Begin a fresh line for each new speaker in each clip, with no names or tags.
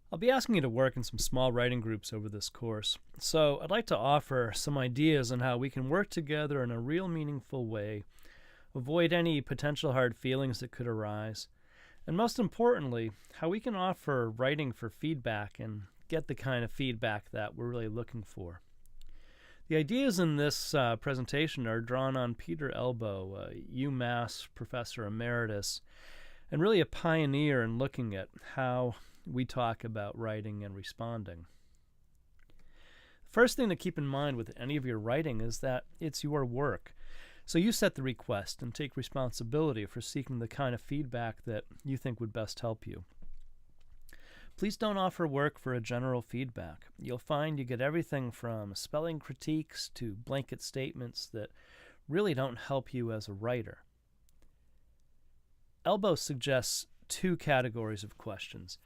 I'll be asking you to work in some small writing groups over this course, so I'd like to offer some ideas on how we can work together in a real meaningful way, avoid any potential hard feelings that could arise, and most importantly, how we can offer writing for feedback and get the kind of feedback that we're really looking for. The ideas in this presentation are drawn on Peter Elbow, a UMass professor emeritus, and really a pioneer in looking at how we talk about writing and responding. First thing to keep in mind with any of your writing is that it's your work. So you set the request and take responsibility for seeking the kind of feedback that you think would best help you. Please don't offer work for a general feedback. You'll find you get everything from spelling critiques to blanket statements that really don't help you as a writer. Elbow suggests two categories of questions.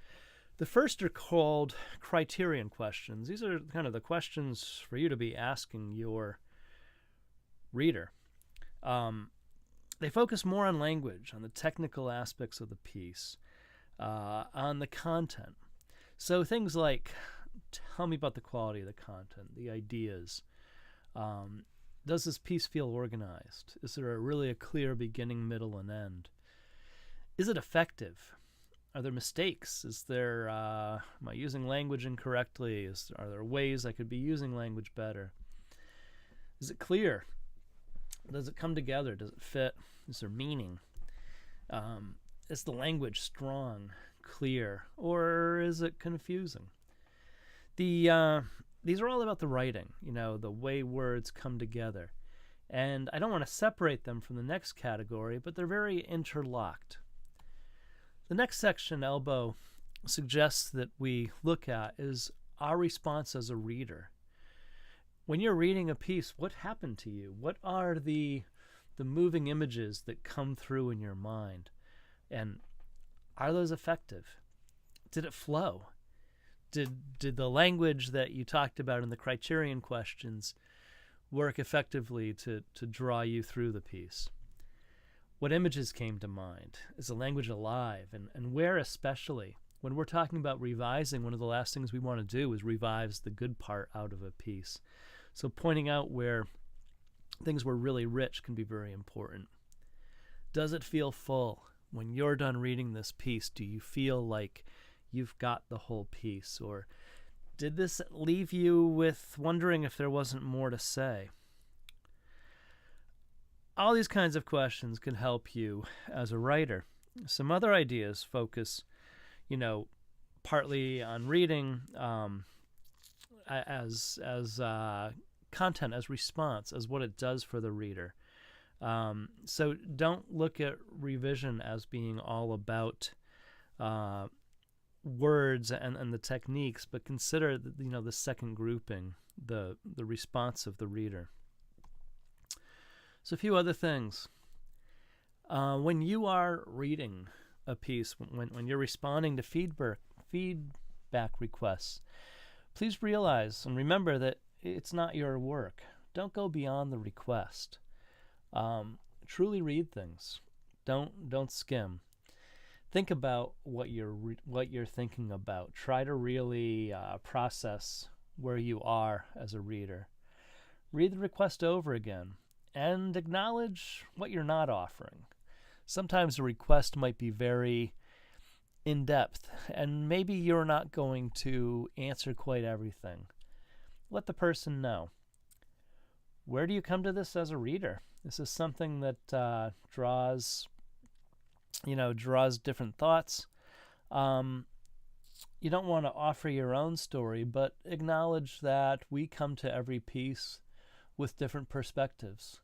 The first are called criterion questions. These are kind of the questions for you to be asking your reader. They focus more on language, on the technical aspects of the piece, on the content. So things like, tell me about the quality of the content, the ideas. Does this piece feel organized? Is there really a clear beginning, middle, and end? Is it effective? Are there mistakes? Am I using language incorrectly? Are there ways I could be using language better? Is it clear? Does it come together? Does it fit? Is there meaning? Is the language strong, clear, or is it confusing? These are all about the writing, the way words come together. And I don't want to separate them from the next category, but they're very interlocked. The next section Elbow suggests that we look at is our response as a reader. When you're reading a piece, what happened to you? What are the moving images that come through in your mind? And are those effective? Did it flow? Did the language that you talked about in the criterion questions work effectively to draw you through the piece? What images came to mind? Is the language alive? And where especially? When we're talking about revising, one of the last things we want to do is revise the good part out of a piece. So pointing out where things were really rich can be very important. Does it feel full? When you're done reading this piece, do you feel like you've got the whole piece? Or did this leave you with wondering if there wasn't more to say? All these kinds of questions can help you as a writer. Some other ideas focus, partly on reading as content, as response, as what it does for the reader. So don't look at revision as being all about words and the techniques, but consider the second grouping, the response of the reader. So a few other things. When you are reading a piece, when you're responding to feedback requests, please realize and remember that it's not your work. Don't go beyond the request. Truly read things. Don't skim. Think about what you're thinking about. Try to really process where you are as a reader. Read the request over again and acknowledge what you're not offering. Sometimes a request might be very in-depth, and maybe you're not going to answer quite everything. Let the person know. Where do you come to this as a reader? This is something that draws different thoughts. You don't want to offer your own story, but acknowledge that we come to every piece with different perspectives.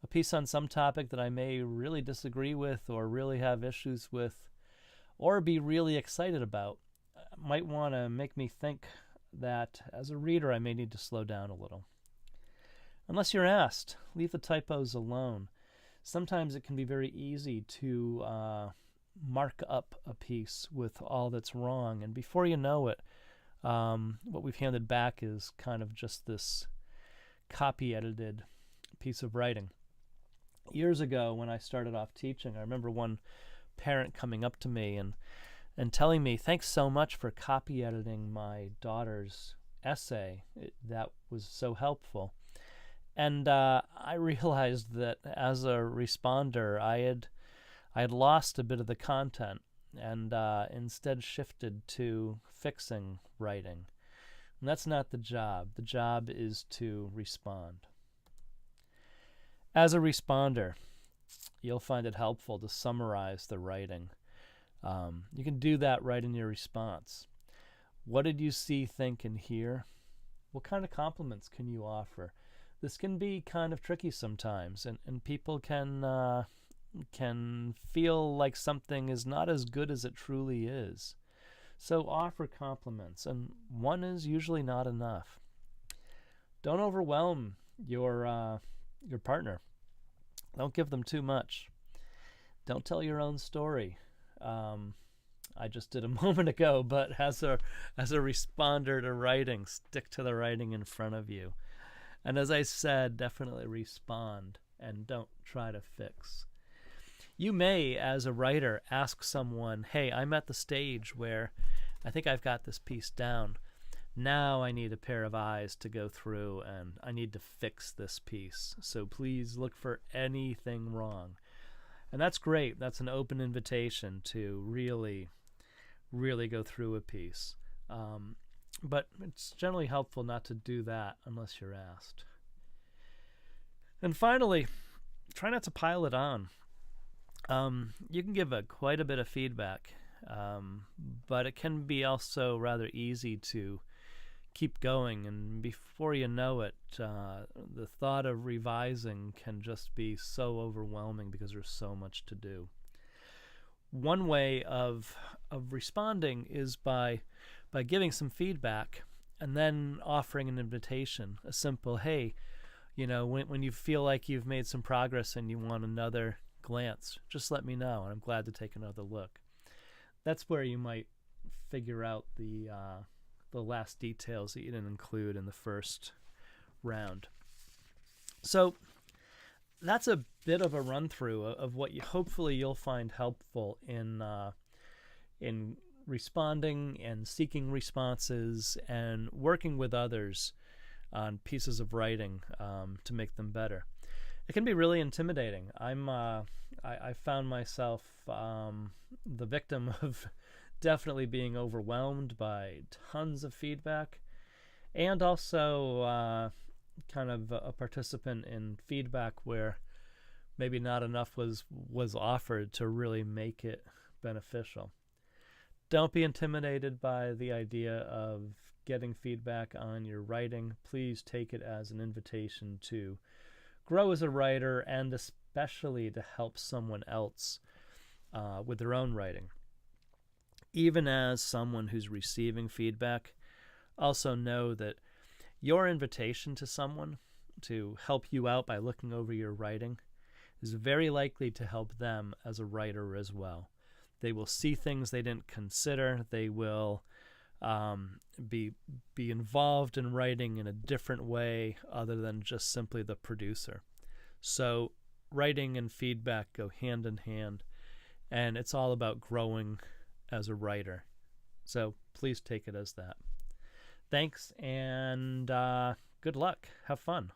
A piece on some topic that I may really disagree with or really have issues with or be really excited about might want to make me think that as a reader I may need to slow down a little. Unless you're asked, leave the typos alone. Sometimes it can be very easy to mark up a piece with all that's wrong, and before you know it, what we've handed back is kind of just this copy-edited piece of writing. Years ago, when I started off teaching, I remember one parent coming up to me and and telling me, thanks so much for copy editing my daughter's essay. That was so helpful. And I realized that as a responder, I had lost a bit of the content and instead shifted to fixing writing. And that's not the job. The job is to respond. As a responder, you'll find it helpful to summarize the writing. You can do that right in your response. What did you see, think, and hear? What kind of compliments can you offer? This can be kind of tricky sometimes, and people can feel like something is not as good as it truly is. So offer compliments, and one is usually not enough. Don't overwhelm your partner. Don't give them too much. Don't tell your own story. I just did a moment ago, but as a responder to writing, stick to the writing in front of you. And as I said, definitely respond and don't try to fix. You may, as a writer, ask someone, hey, I'm at the stage where I think I've got this piece down. Now I need a pair of eyes to go through and I need to fix this piece. So please look for anything wrong. And that's great. That's an open invitation to really, really go through a piece. But it's generally helpful not to do that unless you're asked. And finally, try not to pile it on. You can give quite a bit of feedback, but it can be also rather easy to keep going, and before you know it, the thought of revising can just be so overwhelming because there's so much to do. One way of responding is by giving some feedback and then offering an invitation, a simple, hey, when you feel like you've made some progress and you want another glance, just let me know, and I'm glad to take another look. That's where you might figure out the last details that you didn't include in the first round. So that's a bit of a run through of what hopefully you'll find helpful in responding and seeking responses and working with others on pieces of writing to make them better. It can be really intimidating. I found myself the victim of definitely being overwhelmed by tons of feedback, and also kind of a participant in feedback where maybe not enough was offered to really make it beneficial. Don't be intimidated by the idea of getting feedback on your writing. Please take it as an invitation to grow as a writer, and especially to help someone else with their own writing. Even as someone who's receiving feedback, also know that your invitation to someone to help you out by looking over your writing is very likely to help them as a writer as well. They will see things they didn't consider. They will be involved in writing in a different way other than just simply the producer. So writing and feedback go hand in hand, and it's all about growing as a writer. So please take it as that. Thanks, and good luck. Have fun.